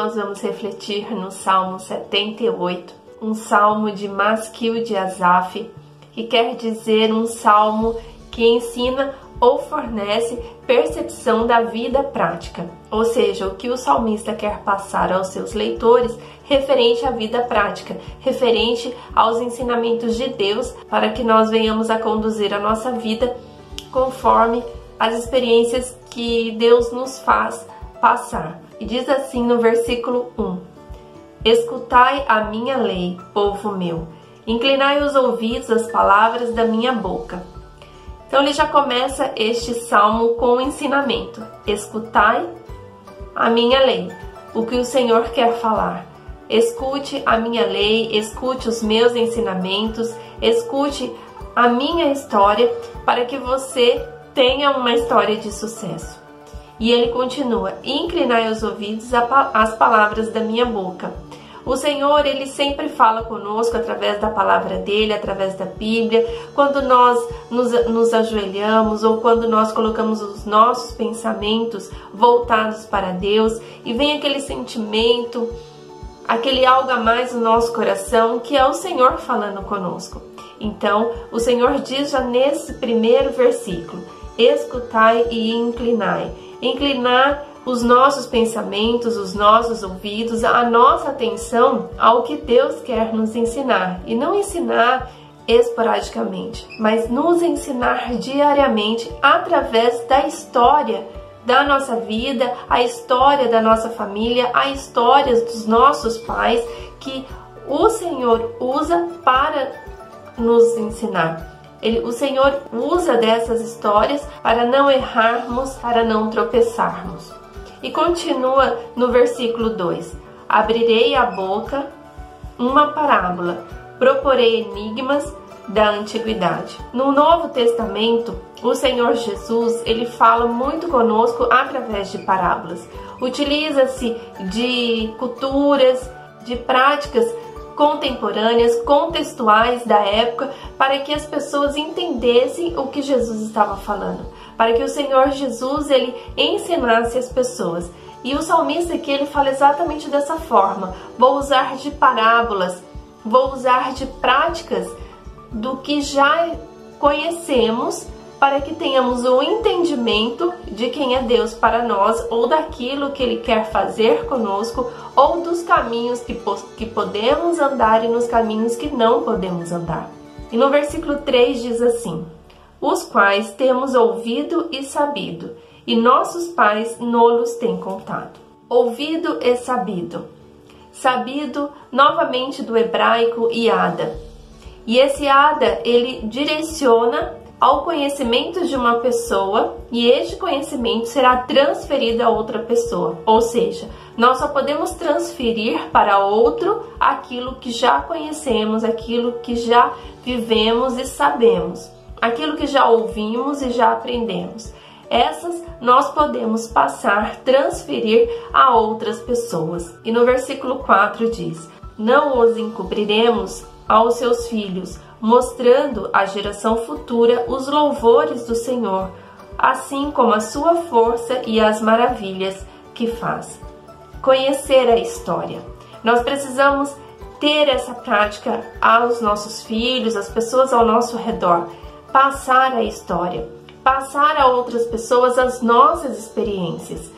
nós vamos refletir no Salmo 78, um salmo de Masquil de Asaf, que quer dizer um salmo que ensina ou fornece percepção da vida prática, ou seja, o que o salmista quer passar aos seus leitores referente à vida prática, referente aos ensinamentos de Deus, para que nós venhamos a conduzir a nossa vida conforme as experiências que Deus nos faz passar. E diz assim no versículo 1: Escutai a minha lei, povo meu, inclinai os ouvidos às palavras da minha boca. Então ele já começa este salmo com o ensinamento: escutai a minha lei, o que o Senhor quer falar. Escute a minha lei, escute os meus ensinamentos, escute a minha história, para que você tenha uma história de sucesso. E ele continua: inclinai os ouvidos às palavras da minha boca. O Senhor, ele sempre fala conosco através da palavra dele, através da Bíblia, quando nós nos ajoelhamos ou quando nós colocamos os nossos pensamentos voltados para Deus e vem aquele sentimento, aquele algo a mais no nosso coração, que é o Senhor falando conosco. Então, o Senhor diz já nesse primeiro versículo: escutai e inclinai. Inclinar os nossos pensamentos, os nossos ouvidos, a nossa atenção ao que Deus quer nos ensinar. E não ensinar esporadicamente, mas nos ensinar diariamente através da história da nossa vida, a história da nossa família, a história dos nossos pais, que o Senhor usa para nos ensinar. O Senhor usa dessas histórias para não errarmos, para não tropeçarmos. E continua no versículo 2: abrirei a boca, uma parábola, proporei enigmas da antiguidade. No Novo Testamento, o Senhor Jesus, ele fala muito conosco através de parábolas. Utiliza-se de culturas, de práticas contemporâneas, contextuais da época, para que as pessoas entendessem o que Jesus estava falando, para que o Senhor Jesus, ele ensinasse as pessoas. E o salmista aqui, ele fala exatamente dessa forma: vou usar de parábolas, vou usar de práticas do que já conhecemos, para que tenhamos o entendimento de quem é Deus para nós, ou daquilo que Ele quer fazer conosco, ou dos caminhos que podemos andar e nos caminhos que não podemos andar. E no versículo 3 diz assim: os quais temos ouvido e sabido, e nossos pais nos têm contado. Ouvido e sabido. Sabido, novamente do hebraico iada. E esse iada, ele direciona ao conhecimento de uma pessoa, e este conhecimento será transferido a outra pessoa. Ou seja, nós só podemos transferir para outro aquilo que já conhecemos, aquilo que já vivemos e sabemos, aquilo que já ouvimos e já aprendemos. Essas nós podemos passar, transferir a outras pessoas. E no versículo 4 diz: não os encobriremos aos seus filhos, mostrando à geração futura os louvores do Senhor, assim como a sua força e as maravilhas que faz. Conhecer a história. Nós precisamos ter essa prática aos nossos filhos, às pessoas ao nosso redor. Passar a história. Passar a outras pessoas as nossas experiências.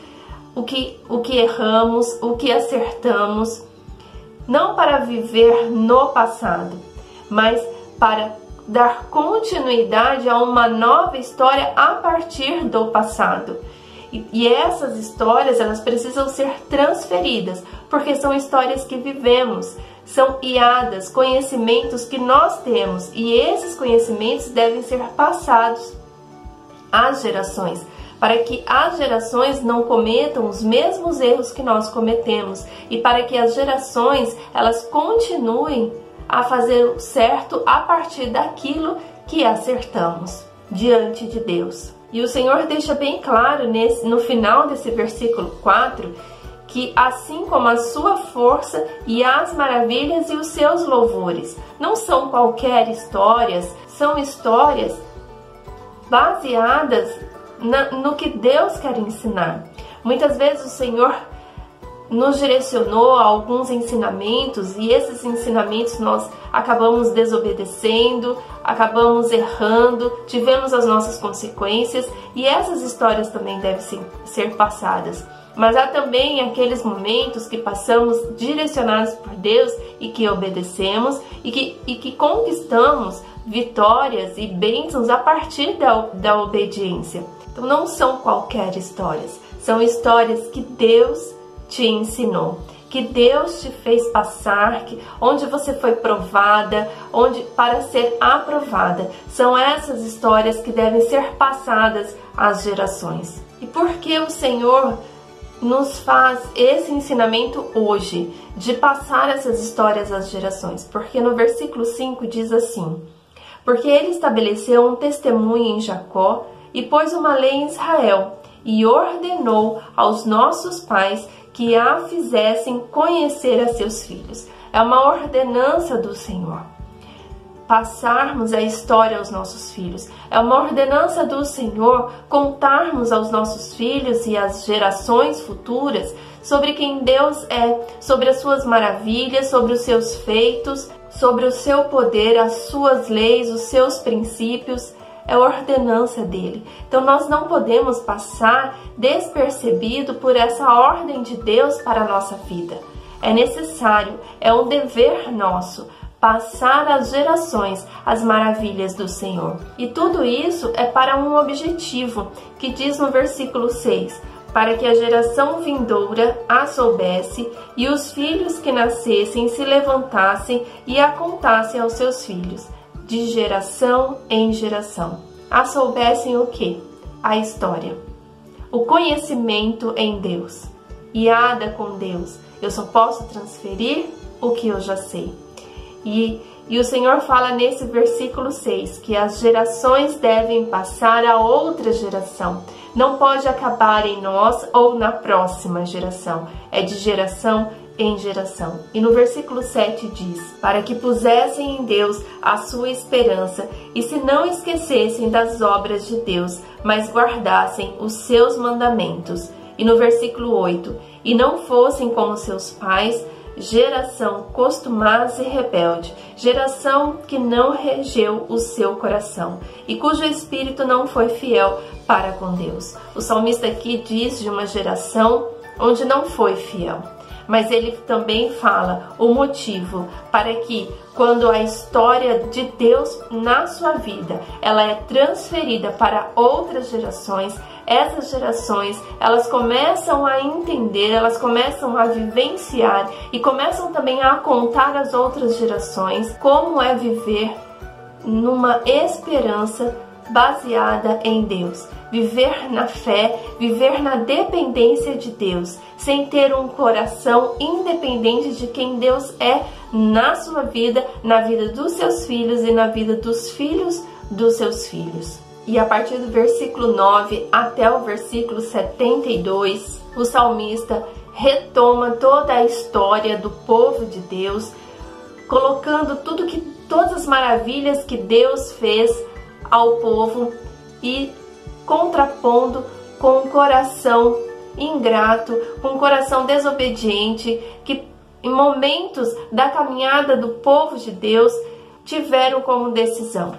O que erramos, o que acertamos. Não para viver no passado, mas para dar continuidade a uma nova história a partir do passado. E essas histórias, elas precisam ser transferidas, porque são histórias que vivemos, são iadas, conhecimentos que nós temos, e esses conhecimentos devem ser passados às gerações, para que as gerações não cometam os mesmos erros que nós cometemos, e para que as gerações, elas continuem a fazer o certo a partir daquilo que acertamos diante de Deus. E o Senhor deixa bem claro no final desse versículo 4 que assim como a sua força e as maravilhas e os seus louvores não são qualquer histórias, são histórias baseadas no que Deus quer ensinar. Muitas vezes o Senhor nos direcionou a alguns ensinamentos e esses ensinamentos nós acabamos desobedecendo, acabamos errando, tivemos as nossas consequências e essas histórias também devem ser passadas. Mas há também aqueles momentos que passamos direcionados por Deus e que obedecemos e que conquistamos vitórias e bênçãos a partir da obediência. Então não são qualquer histórias, são histórias que Deus te ensinou, que Deus te fez passar, onde você foi provada, para ser aprovada. São essas histórias que devem ser passadas às gerações. E por que o Senhor nos faz esse ensinamento hoje, de passar essas histórias às gerações? Porque no versículo 5 diz assim: porque ele estabeleceu um testemunho em Jacó e pôs uma lei em Israel, e ordenou aos nossos pais que a fizessem conhecer a seus filhos. É uma ordenança do Senhor. Passarmos a história aos nossos filhos. É uma ordenança do Senhor contarmos aos nossos filhos e às gerações futuras sobre quem Deus é, sobre as suas maravilhas, sobre os seus feitos, sobre o seu poder, as suas leis, os seus princípios. É a ordenança dele. Então nós não podemos passar despercebido por essa ordem de Deus para a nossa vida. É necessário, é um dever nosso passar às gerações as maravilhas do Senhor. E tudo isso é para um objetivo, que diz no versículo 6, para que a geração vindoura a soubesse e os filhos que nascessem se levantassem e a contassem aos seus filhos, de geração em geração. A soubessem o quê? A história. O conhecimento em Deus. Guiada com Deus. Eu só posso transferir o que eu já sei. E o Senhor fala nesse versículo 6 que as gerações devem passar a outra geração. Não pode acabar em nós ou na próxima geração. É de geração em geração. E no versículo 7 diz: para que pusessem em Deus a sua esperança e se não esquecessem das obras de Deus, mas guardassem os seus mandamentos. E no versículo 8: e não fossem como seus pais, geração costumaz e rebelde, geração que não regeu o seu coração e cujo espírito não foi fiel para com Deus. O salmista aqui diz de uma geração onde não foi fiel. Mas ele também fala o motivo para que, quando a história de Deus na sua vida, ela é transferida para outras gerações, essas gerações, elas começam a entender, elas começam a vivenciar e começam também a contar às outras gerações como é viver numa esperança baseada em Deus, viver na fé, viver na dependência de Deus, sem ter um coração independente de quem Deus é na sua vida, na vida dos seus filhos e na vida dos filhos dos seus filhos. E a partir do versículo 9 até o versículo 72, o salmista retoma toda a história do povo de Deus, colocando todas as maravilhas que Deus fez ao povo e contrapondo com um coração ingrato, com um coração desobediente, que em momentos da caminhada do povo de Deus tiveram como decisão.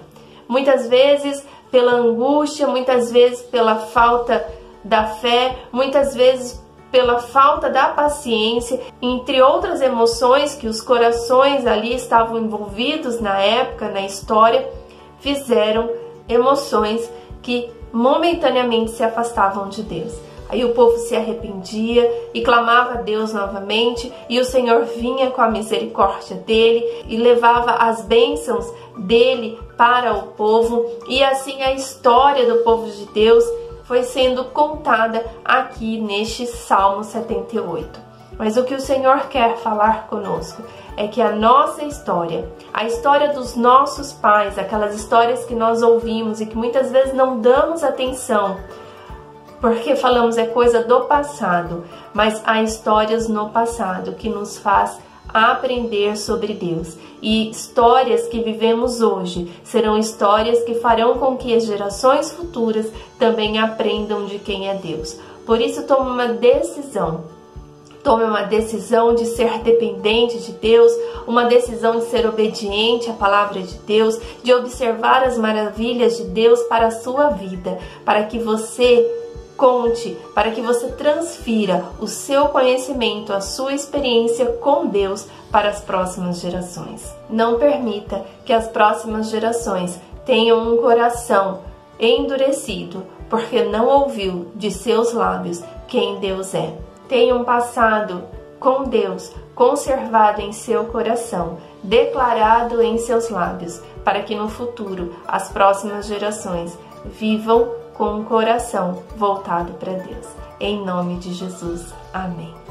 Muitas vezes pela angústia, muitas vezes pela falta da fé, muitas vezes pela falta da paciência, entre outras emoções que os corações ali estavam envolvidos na época, na história, fizeram emoções que momentaneamente se afastavam de Deus. Aí o povo se arrependia e clamava a Deus novamente, e o Senhor vinha com a misericórdia dele e levava as bênçãos dele para o povo, e assim a história do povo de Deus foi sendo contada aqui neste Salmo 78. Mas o que o Senhor quer falar conosco é que a nossa história, a história dos nossos pais, aquelas histórias que nós ouvimos e que muitas vezes não damos atenção, porque falamos é coisa do passado, mas há histórias no passado que nos faz aprender sobre Deus. E histórias que vivemos hoje serão histórias que farão com que as gerações futuras também aprendam de quem é Deus. Por isso, toma uma decisão. Tome uma decisão de ser dependente de Deus, uma decisão de ser obediente à palavra de Deus, de observar as maravilhas de Deus para a sua vida, para que você conte, para que você transfira o seu conhecimento, a sua experiência com Deus para as próximas gerações. Não permita que as próximas gerações tenham um coração endurecido, porque não ouviu de seus lábios quem Deus é. Tenha um passado com Deus conservado em seu coração, declarado em seus lábios, para que no futuro as próximas gerações vivam com um coração voltado para Deus. Em nome de Jesus. Amém.